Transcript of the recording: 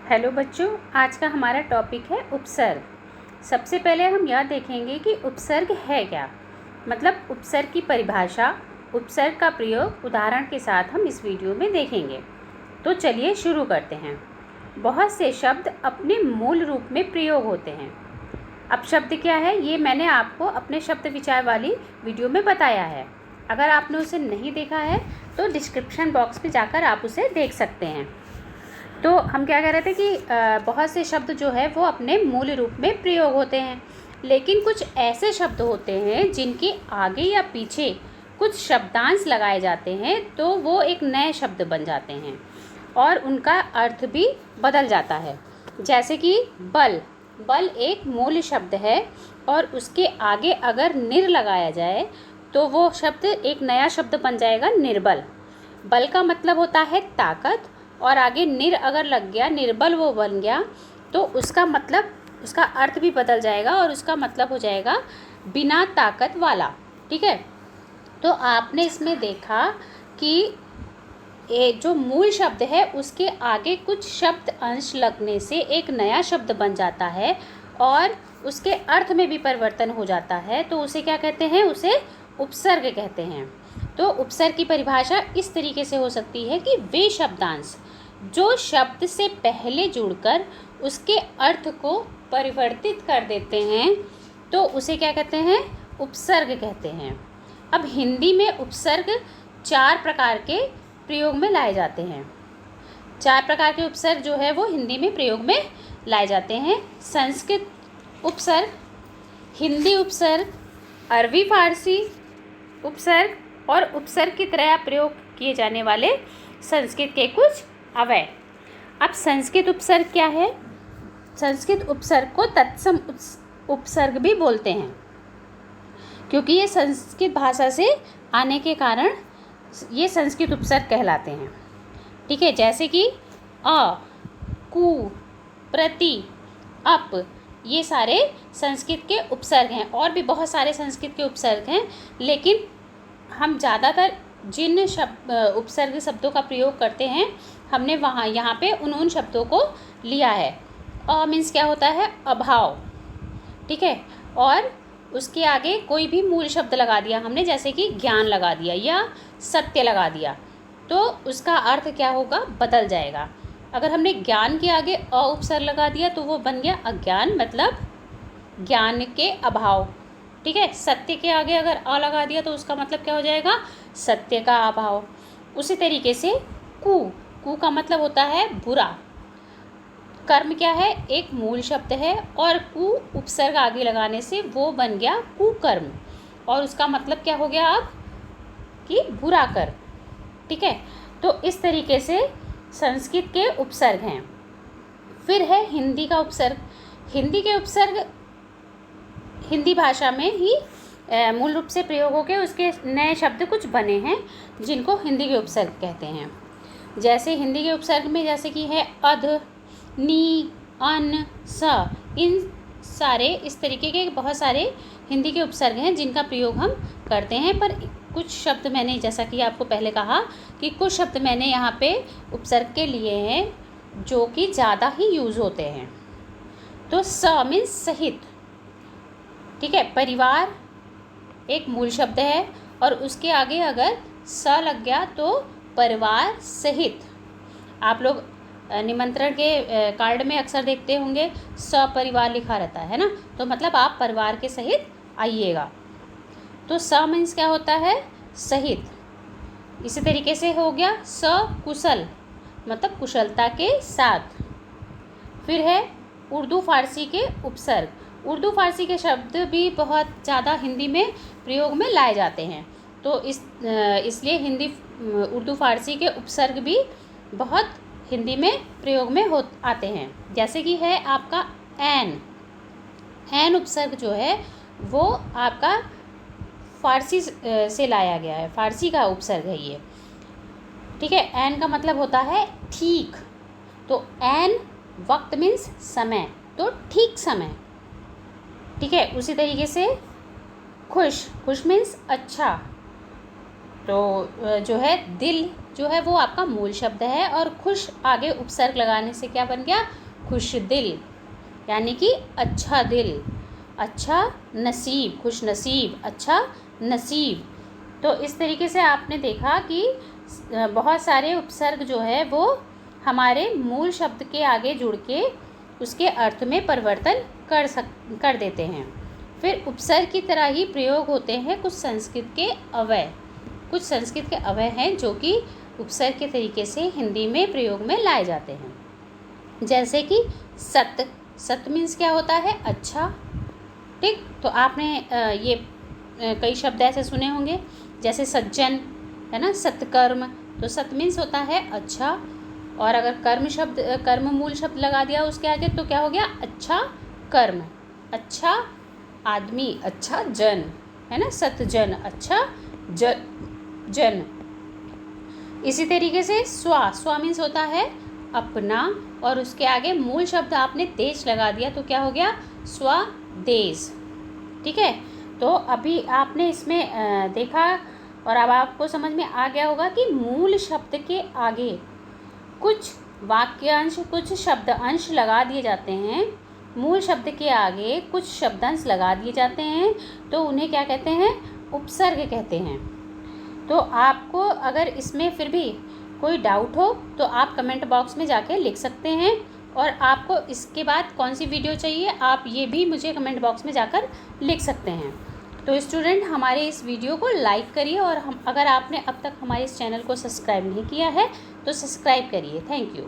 Hello बच्चों, आज का हमारा टॉपिक है उपसर्ग। सबसे पहले हम यह देखेंगे कि उपसर्ग है क्या, मतलब उपसर्ग की परिभाषा, उपसर्ग का प्रयोग उदाहरण के साथ हम इस वीडियो में देखेंगे। तो चलिए शुरू करते हैं। बहुत से शब्द अपने मूल रूप में प्रयोग होते हैं। अब शब्द क्या है ये मैंने आपको अपने शब्द विचार वाली वीडियो में बताया है। अगर आपने उसे नहीं देखा है तो डिस्क्रिप्शन बॉक्स में जाकर आप उसे देख सकते हैं। तो हम क्या कह रहे थे कि बहुत से शब्द जो है वो अपने मूल रूप में प्रयोग होते हैं, लेकिन कुछ ऐसे शब्द होते हैं जिनके आगे या पीछे कुछ शब्दांश लगाए जाते हैं तो वो एक नए शब्द बन जाते हैं और उनका अर्थ भी बदल जाता है। जैसे कि बल, बल एक मूल शब्द है और उसके आगे अगर निर लगाया जाए तो वो शब्द एक नया शब्द बन जाएगा, निर्बल। बल का मतलब होता है ताकत, और आगे निर अगर लग गया, निर्बल वो बन गया, तो उसका मतलब, उसका अर्थ भी बदल जाएगा और उसका मतलब हो जाएगा बिना ताकत वाला। ठीक है, तो आपने इसमें देखा कि ये जो मूल शब्द है उसके आगे कुछ शब्द अंश लगने से एक नया शब्द बन जाता है और उसके अर्थ में भी परिवर्तन हो जाता है, तो उसे क्या कहते हैं? उसे उपसर्ग कहते हैं। तो उपसर्ग की परिभाषा इस तरीके से हो सकती है कि वे शब्दांश जो शब्द से पहले जुड़कर उसके अर्थ को परिवर्तित कर देते हैं तो उसे क्या कहते हैं? उपसर्ग कहते हैं। अब हिंदी में उपसर्ग 4 प्रकार के प्रयोग में लाए जाते हैं। 4 प्रकार के उपसर्ग जो है वो हिंदी में प्रयोग में लाए जाते हैं। संस्कृत उपसर्ग, हिंदी उपसर्ग, अरबी फारसी उपसर्ग और उपसर्ग की तरह प्रयोग किए जाने वाले संस्कृत के कुछ अवयव। अब संस्कृत उपसर्ग क्या है? संस्कृत उपसर्ग को तत्सम उपसर्ग भी बोलते हैं, क्योंकि ये संस्कृत भाषा से आने के कारण ये संस्कृत उपसर्ग कहलाते हैं। ठीक है, जैसे कि अ, कु, प्रति, अप, ये सारे संस्कृत के उपसर्ग हैं। और भी बहुत सारे संस्कृत के उपसर्ग हैं, लेकिन हम ज़्यादातर जिन उपसर्ग शब्दों का प्रयोग करते हैं हमने यहाँ पे उन शब्दों को लिया है। अ मीन्स क्या होता है? अभाव। ठीक है, और उसके आगे कोई भी मूल शब्द लगा दिया हमने, जैसे कि ज्ञान लगा दिया या सत्य लगा दिया, तो उसका अर्थ क्या होगा? बदल जाएगा। अगर हमने ज्ञान के आगे अ उपसर्ग लगा दिया तो वो बन गया अज्ञान, मतलब ज्ञान के अभाव। ठीक है, सत्य के आगे अगर अ लगा दिया तो उसका मतलब क्या हो जाएगा? सत्य का अभाव। उसी तरीके से कु, कु का मतलब होता है बुरा। कर्म क्या है? एक मूल शब्द है और कु उपसर्ग आगे लगाने से वो बन गया कुकर्म, और उसका मतलब क्या हो गया अब? कि बुरा कर्म। ठीक है, तो इस तरीके से संस्कृत के उपसर्ग हैं। फिर है हिंदी का उपसर्ग। हिंदी के उपसर्ग हिंदी भाषा में ही मूल रूप से प्रयोग होकर उसके नए शब्द कुछ बने हैं जिनको हिंदी के उपसर्ग कहते हैं। जैसे हिंदी के उपसर्ग में जैसे कि है अध, नी, अन, स, इन सारे इस तरीके के बहुत सारे हिंदी के उपसर्ग हैं जिनका प्रयोग हम करते हैं। पर कुछ शब्द मैंने, जैसा कि आपको पहले कहा कि कुछ शब्द मैंने यहाँ पे उपसर्ग के लिए हैं जो कि ज़्यादा ही यूज़ होते हैं। तो स मीन्स सहित। ठीक है, परिवार एक मूल शब्द है और उसके आगे अगर स लग गया तो परिवार सहित। आप लोग निमंत्रण के कार्ड में अक्सर देखते होंगे सपरिवार लिखा रहता है ना, तो मतलब आप परिवार के सहित आइएगा। तो स मीन्स क्या होता है? सहित। इसी तरीके से हो गया सकुशल, मतलब कुशलता के साथ। फिर है उर्दू फारसी के उपसर्ग। उर्दू फारसी के शब्द भी बहुत ज़्यादा हिंदी में प्रयोग में लाए जाते हैं, तो इसलिए हिंदी उर्दू फारसी के उपसर्ग भी बहुत हिंदी में प्रयोग में आते हैं। जैसे कि है आपका ऐन। ऐन उपसर्ग जो है वो आपका फारसी से लाया गया है, फारसी का उपसर्ग है ये। ठीक है, ऐन का मतलब होता है ठीक। तो ऐन वक्त मीन्स समय, तो ठीक समय। ठीक है, उसी तरीके से खुश, खुश मीन्स अच्छा। तो जो है दिल जो है वो आपका मूल शब्द है, और खुश आगे उपसर्ग लगाने से क्या बन गया, खुश दिल, यानी कि अच्छा दिल, अच्छा नसीब, खुश नसीब, अच्छा नसीब। तो इस तरीके से आपने देखा कि बहुत सारे उपसर्ग जो है वो हमारे मूल शब्द के आगे जुड़ के उसके अर्थ में परिवर्तन कर देते हैं। फिर उपसर्ग की तरह ही प्रयोग होते हैं कुछ संस्कृत के अव्यय। कुछ संस्कृत के अव्यय हैं जो कि उपसर्ग के तरीके से हिंदी में प्रयोग में लाए जाते हैं, जैसे कि सत। सत मीन्स क्या होता है, अच्छा। ठीक, तो आपने ये कई शब्द ऐसे सुने होंगे, जैसे सज्जन है ना, सत्कर्म। तो सत मीन्स होता है अच्छा, और अगर कर्म मूल शब्द लगा दिया उसके आगे तो क्या हो गया, अच्छा कर्म, अच्छा आदमी, अच्छा जन, है ना, सतजन, अच्छा जन। इसी तरीके से स्वा मीन्स होता है अपना, और उसके आगे मूल शब्द आपने देश लगा दिया तो क्या हो गया, स्वदेश। ठीक है, तो अभी आपने इसमें देखा और अब आपको समझ में आ गया होगा कि मूल शब्द के आगे कुछ वाक्यांश, कुछ शब्द अंश लगा दिए जाते हैं। मूल शब्द के आगे कुछ शब्दांश लगा दिए जाते हैं तो उन्हें क्या कहते हैं, उपसर्ग कहते हैं। तो आपको अगर इसमें फिर भी कोई डाउट हो तो आप कमेंट बॉक्स में जाके लिख सकते हैं, और आपको इसके बाद कौन सी वीडियो चाहिए आप ये भी मुझे कमेंट बॉक्स में जाकर लिख सकते हैं। तो स्टूडेंट, हमारे इस वीडियो को लाइक करिए, और अगर आपने अब तक हमारे इस चैनल को सब्सक्राइब नहीं किया है तो सब्सक्राइब करिए। Thank you.